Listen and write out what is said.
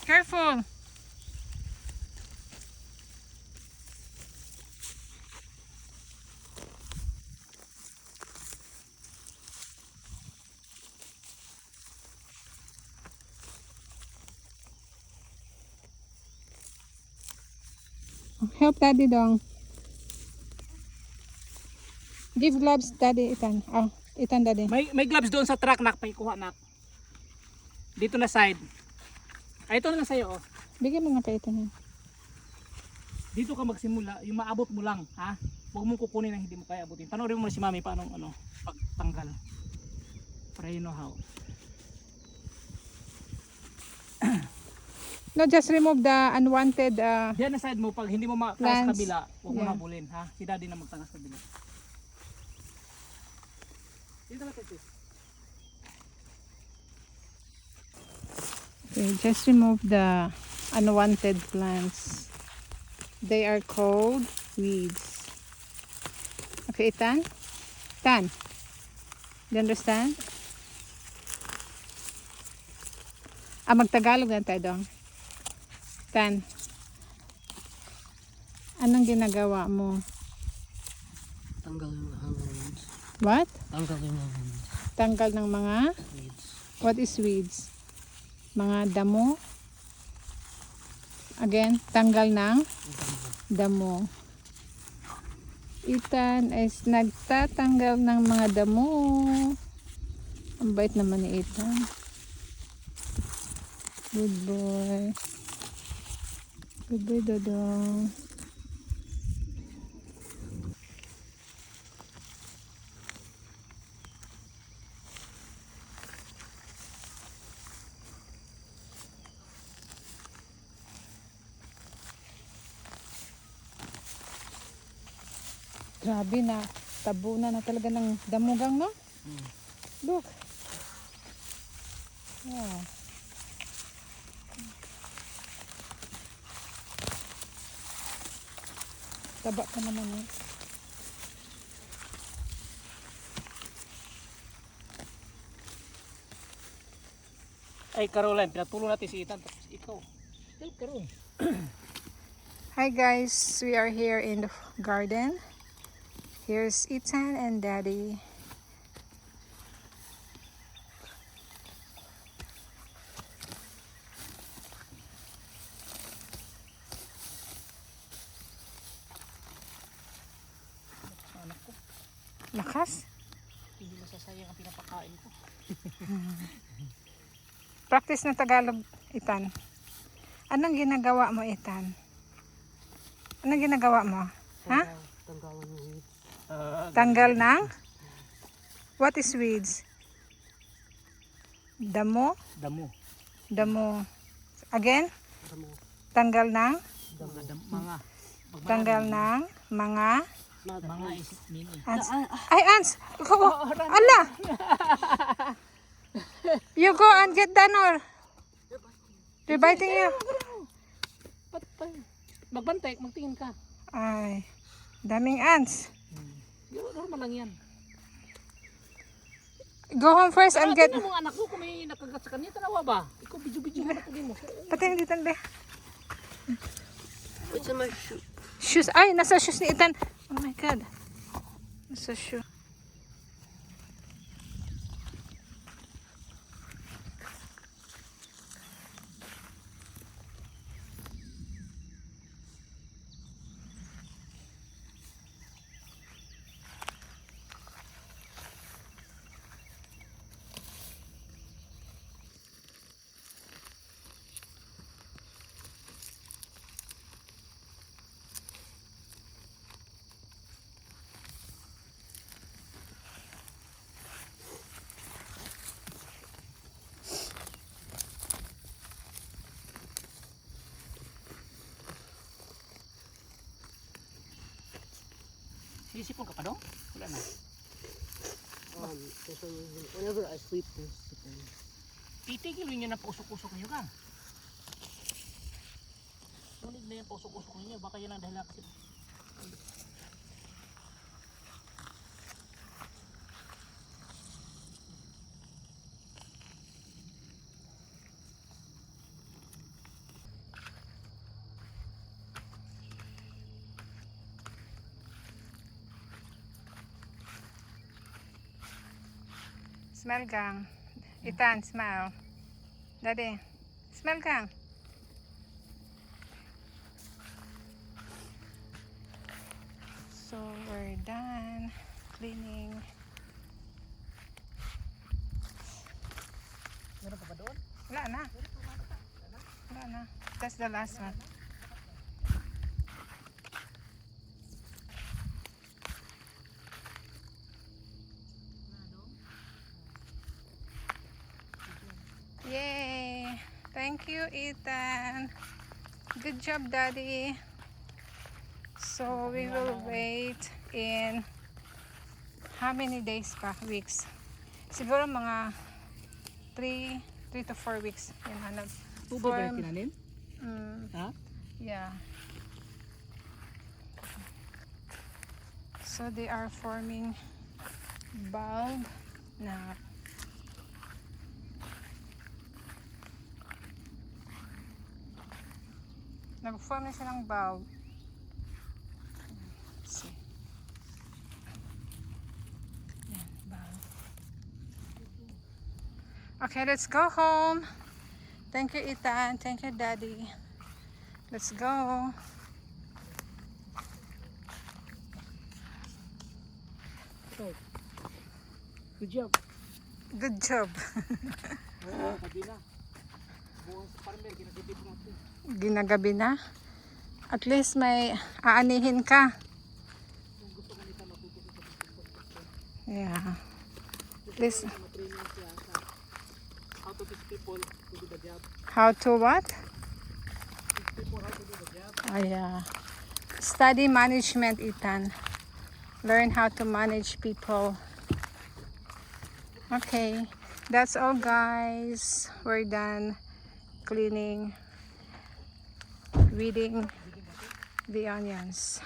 Careful. Help daddy dong. Give gloves daddy Ethan. Ah, Ethan daddy. May gloves doon sa truck nak, paikuha nak. Dito na side. Ay ito na lang sa'yo oh. Bigyan mo nga kay Ethan. Dito ka magsimula, yung maabot mo lang, ha? Huwag mong kukunin ang hindi mo kaya abutin. Panoorin mo na si Mami paano pagtanggal. Para you know how. No, just remove the unwanted Diyan na side mo, pag hindi mo matangas plants. kabila, huwag mo Yeah. habulin, ha? Si Daddy na magtangas kabila. Dito na sis. Okay, just remove the unwanted plants. They are called weeds. Okay, Ethan? Ethan? You understand? Magtagalog na tayo dong. Ethan, anong ginagawa mo? Tanggal yung mga weeds. What? Tanggal yung mga weeds. Tanggal ng mga? What is weeds? Mga damo? Again, tanggal ng damo. Ethan is nagtatanggal ng mga damo. Ang bait naman ni Ethan. Good boy. Good boy, Dodong. Grabe na, tabunan na talaga ng damugang, no? Look. Wow. Taba ka naman, eh. Ay Caroline, pinatulong natin si Ethan. Tapos ikaw. Help Caroline. Hi guys, we are here in the garden. Here's Ethan and Daddy. Anak ko, Lakas. hindi masasayang ang pinapakain ko. Practice na Tagalog, Ethan. Anong ginagawa mo, Ethan? Anong ginagawa mo? Ha? Tanggal yung weeds. Tanggal ng? What is weeds? Damo? Damo. Damo. Again? Damo. Tanggal ng? Mga. Tanggal ng mga? Mga isip mini. Ants. Ay, ants! Oh, ala! You go and get done or? They're biting you. Patay. Magbantay, magtingin ka. Ay, daming ants. Normal lang yan. Go home first and get... Tingnan mo anak ko kung may nakagat sa kanya. Tanawa ba? Ikaw bidyo-bidyo na pagin mo. Pati dito be. What's in my shoe? Shoes. Ay, nasa shoes ni Ethan. Oh my God. Nasa shoe. Sisipon ka pa dong? Wala na. For some reason, whenever I sleep, this happens. Titigil nyo ng pausok-usok nyo ka. Tunig na yung pausok-usok nyo. Baka yan ang dahil kasi. Smell gang. Ethan, smile. Daddy, smell gang. So we're done cleaning. Meron pa ba doon? Wala na. Wala na. That's the last one. Yay! Thank you, Ethan. Good job, Daddy. So we will wait in how many days pa? Weeks. Siguro mga 3 to 4 weeks. Yan, Tubo ba yung tinanim? Ha? Yeah. So they are forming bulb na nag-form na siya ng bulb. Let's see. Yan, bulb. Okay, let's go home. Thank you, Ethan. Thank you, Daddy. Let's go. Okay. Good job. Good job. Sabi na. Buong sa farmer, ginagibig natin. Ginagabi na. At least may aanihin ka. Kung gusto ka nita matuto sa Yeah. At least, matraining siya sa how to teach people to do the job. how to what? Teach people how to do the job. Oh, yeah. Study management, Ethan. Learn how to manage people. Okay. That's all, guys. We're done cleaning, weeding the onions.